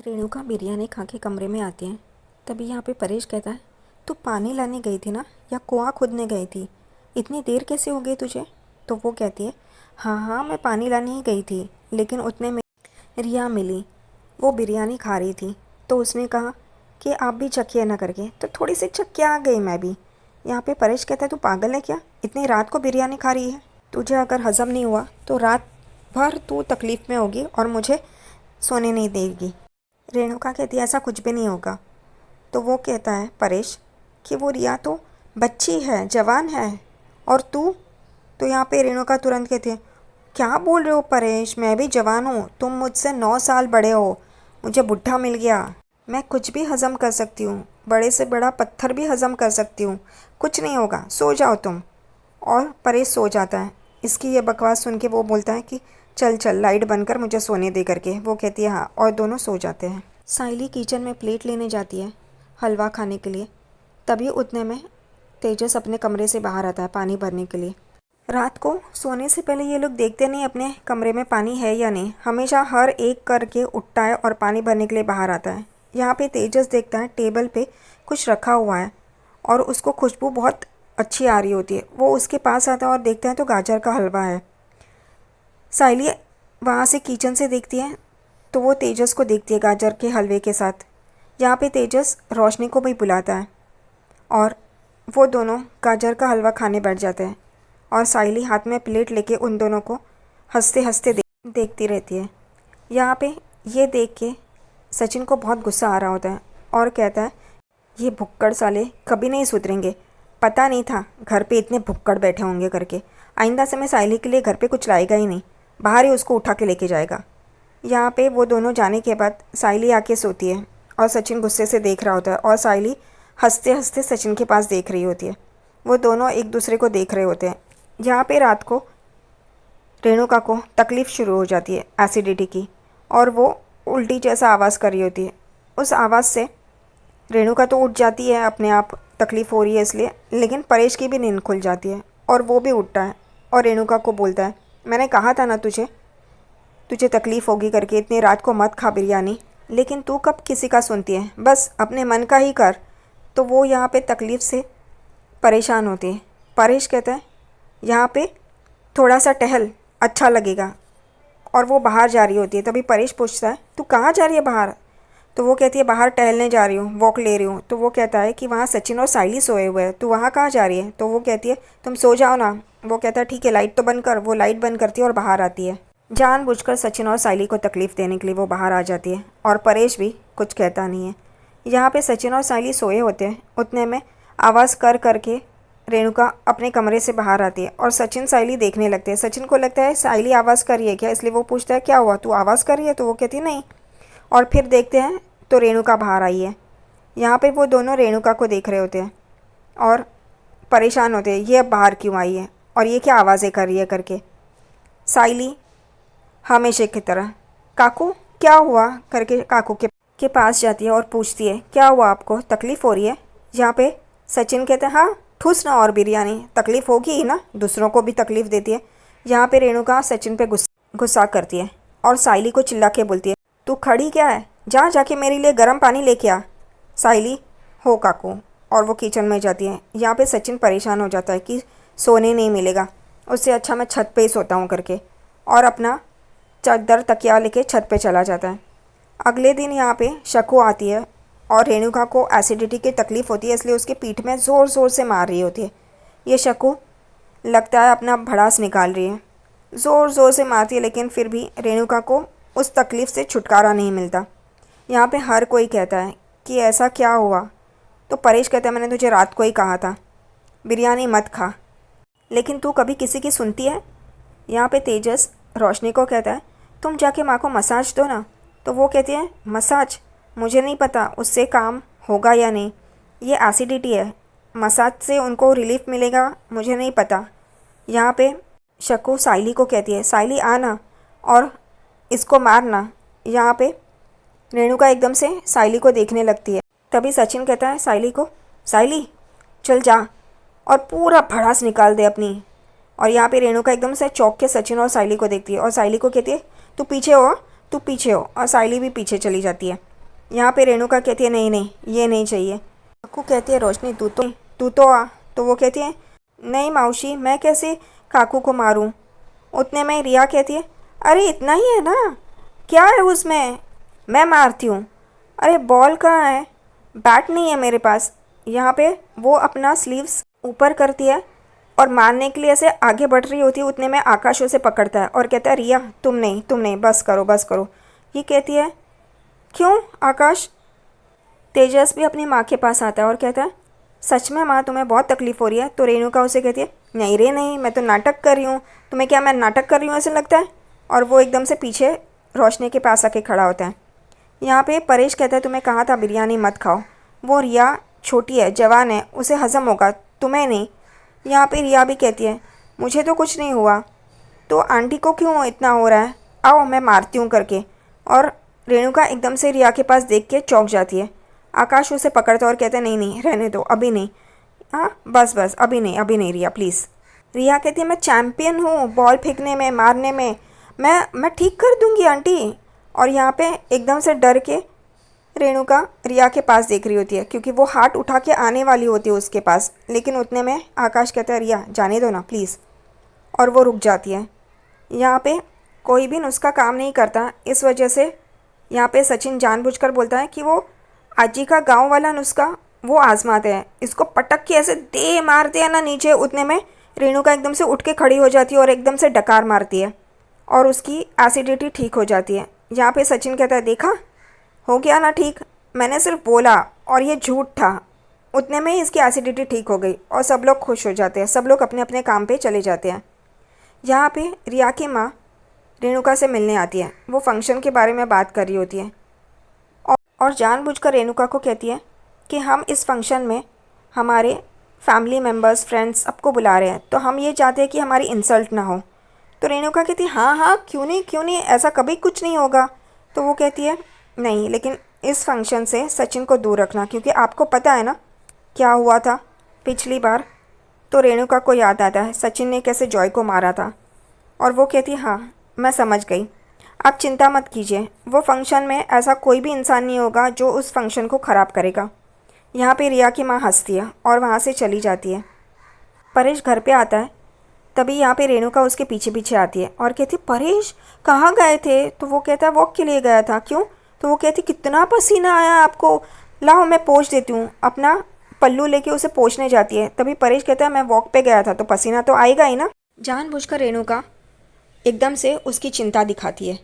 रेणुका बिरयानी खा के कमरे में आती है। तभी यहाँ पे परेश कहता है, तू पानी लाने गई थी ना, या कुआं खोदने गई थी? इतनी देर कैसे हो गई तुझे? तो वो कहती है, हाँ हाँ मैं पानी लाने ही गई थी, लेकिन उतने में रिया मिली। वो बिरयानी खा रही थी, तो उसने कहा कि आप भी चखिए ना करके, तो थोड़ी सी चख के आ गई मैं भी। यहाँ पे परेश कहता है, तू पागल है क्या? इतनी रात को बिरयानी खा रही है? तुझे अगर हज़म नहीं हुआ तो रात भर तू तकलीफ़ में होगी और मुझे सोने नहीं देगी। रेणुका कहती है, ऐसा कुछ भी नहीं होगा। तो वो कहता है परेश कि वो रिया तो बच्ची है, जवान है, और तू? तो यहाँ पे रेणुका तुरंत कहती है, क्या बोल रहे हो परेश, मैं भी जवान हूँ, तुम मुझसे 9 साल बड़े हो, मुझे बुढ़ा मिल गया, मैं कुछ भी हज़म कर सकती हूँ, बड़े से बड़ा पत्थर भी हज़म कर सकती हूँ, कुछ नहीं होगा, सो जाओ तुम। और परेश सो जाता है। इसकी ये बकवास सुन के वो बोलता है कि चल चल लाइट बंद कर, मुझे सोने दे करके। वो कहती है हाँ, और दोनों सो जाते हैं। साइली किचन में प्लेट लेने जाती है हलवा खाने के लिए। तभी उतने में तेजस अपने कमरे से बाहर आता है पानी भरने के लिए। रात को सोने से पहले ये लोग देखते नहीं अपने कमरे में पानी है या नहीं, हमेशा हर एक करके उठता है और पानी भरने के लिए बाहर आता है। यहाँ पे तेजस देखता है टेबल पे कुछ रखा हुआ है और उसको खुशबू बहुत अच्छी आ रही होती है। वो उसके पास आता है और देखता है तो गाजर का हलवा है। साइली वहाँ से किचन से देखती है तो वो तेजस को देखती है गाजर के हलवे के साथ। यहाँ पे तेजस रोशनी को भी बुलाता है और वो दोनों गाजर का हलवा खाने बैठ जाते हैं। और साइली हाथ में प्लेट लेके उन दोनों को हंसते हंसते देखती रहती है। यहाँ पे ये देख के सचिन को बहुत गुस्सा आ रहा होता है और कहता है, ये भुक्कड़ साले कभी नहीं सुधरेंगे, पता नहीं था घर पे इतने भुक्कड़ बैठे होंगे करके। आइंदा से मैं साइली के लिए घर पे कुछ लाएगा ही नहीं, बाहर ही उसको उठा के लेके जाएगा। यहाँ पे वो दोनों जाने के बाद साइली आके सोती है और सचिन गुस्से से देख रहा होता है और साइली हंसते हंसते सचिन के पास देख रही होती है। वो दोनों एक दूसरे को देख रहे होते हैं। यहाँ पे रात को रेणुका को तकलीफ़ शुरू हो जाती है एसिडिटी की, और वो उल्टी जैसा आवाज़ कर रही होती है। उस आवाज़ से रेणुका तो उठ जाती है अपने आप, तकलीफ़ हो रही है इसलिए, लेकिन परेश की भी नींद खुल जाती है और वो भी उठता है और रेणुका को बोलता है, मैंने कहा था ना तुझे तकलीफ़ होगी करके, इतनी रात को मत खा बिरयानी, लेकिन तू कब किसी का सुनती है, बस अपने मन का ही कर। तो वो यहाँ पे तकलीफ़ से परेशान होती है। परेश कहता है, यहाँ पे थोड़ा सा टहल, अच्छा लगेगा। और वो बाहर जा रही होती है। तभी परेश पूछता है, तू कहाँ जा रही है बाहर? तो वो कहती है, बाहर टहलने जा रही हूँ, वॉक ले रही हूँ। तो वो कहता है कि वहाँ सचिन और साइली सोए हुए हैं, तू वहाँ कहाँ जा रही है? तो वो कहती है, तुम सो जाओ ना। वो कहता है, ठीक है, लाइट तो बंद कर। वो लाइट बंद करती है और बाहर आती है। जानबूझकर सचिन और साइली को तकलीफ़ देने के लिए वो बाहर आ जाती है और परेश भी कुछ कहता नहीं है। यहाँ पे सचिन और साइली सोए होते हैं। उतने में आवाज़ कर करके रेणुका अपने कमरे से बाहर आती है और सचिन साइली देखने लगते हैं। सचिन को लगता है साइली आवाज़ कर रही है क्या, इसलिए वो पूछता है, क्या हुआ, तू आवाज़ कर रही है? तो वो कहती है नहीं। और फिर देखते हैं तो रेणुका बाहर आई है। यहाँ पे वो दोनों रेणुका को देख रहे होते हैं और परेशान होते हैं, ये अब बाहर क्यों आई है और ये क्या आवाज़ें कर रही है करके। साइली हमेशा की तरह, काकू क्या हुआ करके काकू के पास जाती है और पूछती है, क्या हुआ, आपको तकलीफ़ हो रही है? यहाँ पे सचिन कहते हैं, हाँ ठूस ना और बिरयानी, तकलीफ़ होगी ही ना, दूसरों को भी तकलीफ़ देती है। यहाँ पे रेणुका सचिन पे गुस्सा करती है और साइली को चिल्ला के बोलती है, तू खड़ी क्या है, जा जाके मेरे लिए गर्म पानी लेके आ। साइली, हो काकू। और वो किचन में जाती है। यहाँ पे सचिन परेशान हो जाता है कि सोने नहीं मिलेगा, उससे अच्छा मैं छत पे ही सोता हूँ करके, और अपना चादर तकिया लेके छत पे चला जाता है। अगले दिन यहाँ पे शकु आती है और रेणुका को एसिडिटी की तकलीफ़ होती है, इसलिए उसके पीठ में ज़ोर ज़ोर से मार रही होती है। ये शकु लगता है अपना भड़ास निकाल रही है, ज़ोर ज़ोर से मारती है, लेकिन फिर भी रेणुका को उस तकलीफ़ से छुटकारा नहीं मिलता। यहाँ पे हर कोई कहता है कि ऐसा क्या हुआ? तो परेश कहता है, मैंने तुझे रात को ही कहा था बिरयानी मत खा, लेकिन तू कभी किसी की सुनती है। यहाँ पे तेजस रोशनी को कहता है, तुम जाके माँ को मसाज दो ना। तो वो कहती है, मसाज? मुझे नहीं पता उससे काम होगा या नहीं, ये एसिडिटी है, मसाज से उनको रिलीफ मिलेगा, मुझे नहीं पता। यहाँ पे शकु साइली को कहती है, साइली आना और इसको मारना। यहाँ पे रेणुका एकदम से साइली को देखने लगती है। तभी सचिन कहता है साइली को, साइली चल जा और पूरा भड़ास निकाल दे अपनी। और यहाँ पे रेणुका एकदम से चौंक के सचिन और साइली को देखती है और साइली को कहती है, तू पीछे हो, तू पीछे हो, और साइली भी पीछे चली जाती है। यहाँ पे रेणुका कहती है नहीं नहीं ये नहीं चाहिए। काकू कहती है रोशनी तू तो आ। तो वो कहती है नहीं मौसी मैं कैसे काकू को मारूं। उतने में रिया कहती है अरे इतना ही है ना, क्या है उसमें, मैं मारती हूँ। अरे बॉल कहाँ है, बैट नहीं है मेरे पास। यहाँ पे वो अपना स्लीव्स ऊपर करती है और मारने के लिए ऐसे आगे बढ़ रही होती है। उतने में आकाश उसे पकड़ता है और कहता है रिया तुम नहीं बस करो बस करो। ये कहती है क्यों आकाश। तेजस भी अपनी माँ के पास आता है और कहता है सच में माँ तुम्हें बहुत तकलीफ़ हो रही है। तो रेणुका उसे कहती है नहीं रे नहीं, मैं तो नाटक कर रही हूँ। तुम्हें क्या मैं नाटक कर रही हूँ ऐसे लगता है। और वो एकदम से पीछे रोशनी के पास आके खड़ा होता है। यहाँ पे परेश कहता है तुम्हें कहा था बिरयानी मत खाओ। वो रिया छोटी है जवान है उसे हज़म होगा, तुम्हें नहीं। यहाँ पे रिया भी कहती है मुझे तो कुछ नहीं हुआ, तो आंटी को क्यों इतना हो रहा है, आओ मैं मारती हूँ करके। और रेणुका एकदम से रिया के पास देख के चौंक जाती है। आकाश उसे पकड़ता है और कहता है नहीं नहीं रहने दो अभी नहीं, हाँ बस बस अभी नहीं रिया प्लीज़। रिया कहती है मैं चैम्पियन हूँ बॉल फेंकने में मारने में, मैं ठीक कर दूँगी आंटी। और यहाँ पे एकदम से डर के रेणुका रिया के पास देख रही होती है क्योंकि वो हाथ उठा के आने वाली होती है उसके पास। लेकिन उतने में आकाश कहता है रिया जाने दो ना प्लीज़, और वो रुक जाती है। यहाँ पे कोई भी नुस्खा काम नहीं करता, इस वजह से यहाँ पे सचिन जानबूझकर बोलता है कि वो आजी का गांव वाला नुस्खा वो आजमाते हैं। इसको पटक के ऐसे दे मारते हैं ना नीचे। उतने में रेणुका एकदम से उठ के खड़ी हो जाती है और एकदम से डकार मारती है और उसकी एसिडिटी ठीक हो जाती है। यहाँ पे सचिन कहता है देखा हो गया ना ठीक, मैंने सिर्फ बोला और ये झूठ था। उतने में ही इसकी एसिडिटी ठीक हो गई और सब लोग खुश हो जाते हैं, सब लोग अपने अपने काम पे चले जाते हैं। यहाँ पे रिया की माँ रेणुका से मिलने आती है, वो फंक्शन के बारे में बात कर रही होती है और जानबूझकर रेणुका को कहती है कि हम इस फंक्शन में हमारे फैमिली मेम्बर्स फ्रेंड्स सबको बुला रहे हैं, तो हम ये चाहते हैं कि हमारी इंसल्ट ना हो। तो रेणुका कहती है हाँ क्यों नहीं ऐसा कभी कुछ नहीं होगा। तो वो कहती है नहीं लेकिन इस फंक्शन से सचिन को दूर रखना, क्योंकि आपको पता है ना क्या हुआ था पिछली बार। तो रेणुका को याद आता है सचिन ने कैसे जॉय को मारा था और वो कहती है हाँ मैं समझ गई, आप चिंता मत कीजिए, वो फंक्शन में ऐसा कोई भी इंसान नहीं होगा जो उस फंक्शन को ख़राब करेगा। यहाँ पे रिया की माँ हंसती है और वहाँ से चली जाती है। परेश घर पे आता है, तभी यहाँ पे रेणुका उसके पीछे पीछे आती है और कहती परेश कहाँ गए थे। तो वो कहता है वॉक के लिए गया था। क्यों। तो वो कहती कितना पसीना आया आपको, लाओ मैं पोंछ देती हूँ। अपना पल्लू लेके उसे पोंछने जाती है। तभी परेश कहता है मैं वॉक पे गया था तो पसीना तो आएगा ही ना। जानबूझकर रेणुका एकदम से उसकी चिंता दिखाती है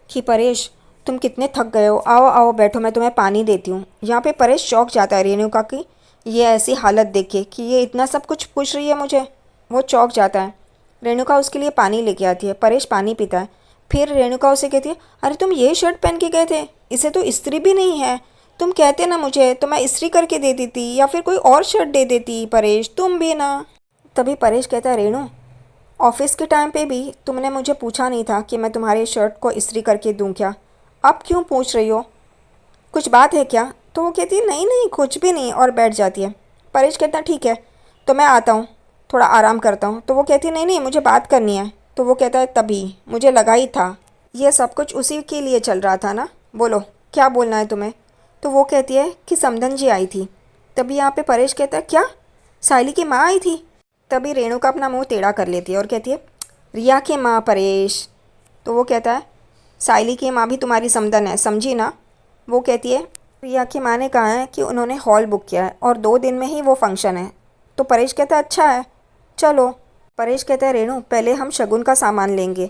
कि परेश तुम कितने थक गए हो, आओ आओ बैठो मैं तुम्हें पानी देती हूँ। यहाँ पे परेश चौंक जाता है रेणुका की ये ऐसी हालत देख के कि ये इतना सब कुछ पूछ रही है मुझे। वो चौंक जाता है। रेणुका उसके लिए पानी लेके आती है, परेश पानी पीता है। फिर रेणुका उसे कहती है अरे तुम ये शर्ट पहन के गए थे, इसे तो इस्त्री भी नहीं है, तुम कहते ना मुझे तो मैं इस्त्री करके दे देती या फिर कोई और शर्ट दे देती। परेश तुम भी ना। तभी परेश कहता है रेणु ऑफिस के टाइम पे भी तुमने मुझे पूछा नहीं था कि मैं तुम्हारे शर्ट को इस्त्री करके दूं क्या, अब क्यों पूछ रही हो, कुछ बात है क्या। तो वो कहती है नहीं नहीं कुछ भी नहीं और बैठ जाती है। परेश कहता है ठीक है तो मैं आता हूँ थोड़ा आराम करता हूँ। तो वो कहती है नहीं नहीं मुझे बात करनी है। तो वो कहता है तभी मुझे लगा ही था ये सब कुछ उसी के लिए चल रहा था ना, बोलो क्या बोलना है तुम्हें। तो वो कहती है कि समधन जी आई थी। तभी यहाँ पे परेश कहता है क्या साइली की माँ आई थी। तभी रेणुका अपना मुंह टेढ़ा कर लेती है और कहती है रिया की माँ परेश। तो वो कहता है साइली की माँ भी तुम्हारी समधन है समझी ना। वो कहती है रिया की माँ ने कहा है कि उन्होंने हॉल बुक किया है और 2 दिन में ही वो फंक्शन है। तो परेश कहता है अच्छा है चलो। परेश कहता है रेणु पहले हम शगुन का सामान लेंगे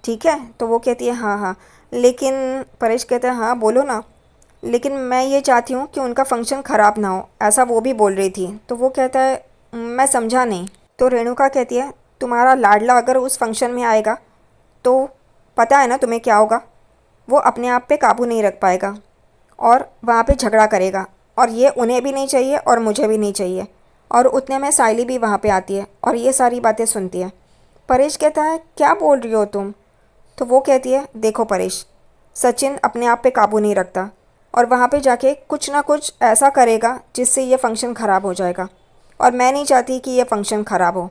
ठीक है। तो वो कहती है हाँ लेकिन परेश कहता है हाँ बोलो ना, लेकिन मैं ये चाहती हूँ कि उनका फंक्शन ख़राब ना हो, ऐसा वो भी बोल रही थी। तो वो कहता है मैं समझा नहीं। तो रेणुका कहती है तुम्हारा लाडला अगर उस फंक्शन में आएगा तो पता है ना तुम्हें क्या होगा, वो अपने आप पे काबू नहीं रख पाएगा और वहाँ पे झगड़ा करेगा और ये उन्हें भी नहीं चाहिए और मुझे भी नहीं चाहिए। और उतने में साइली भी वहाँ पे आती है और ये सारी बातें सुनती है। परेश कहता है क्या बोल रही हो तुम। तो वो कहती है देखो परेश सचिन अपने आप पे काबू नहीं रखता और वहाँ पे जाके कुछ ना कुछ ऐसा करेगा जिससे ये फंक्शन ख़राब हो जाएगा और मैं नहीं चाहती कि ये फंक्शन ख़राब हो।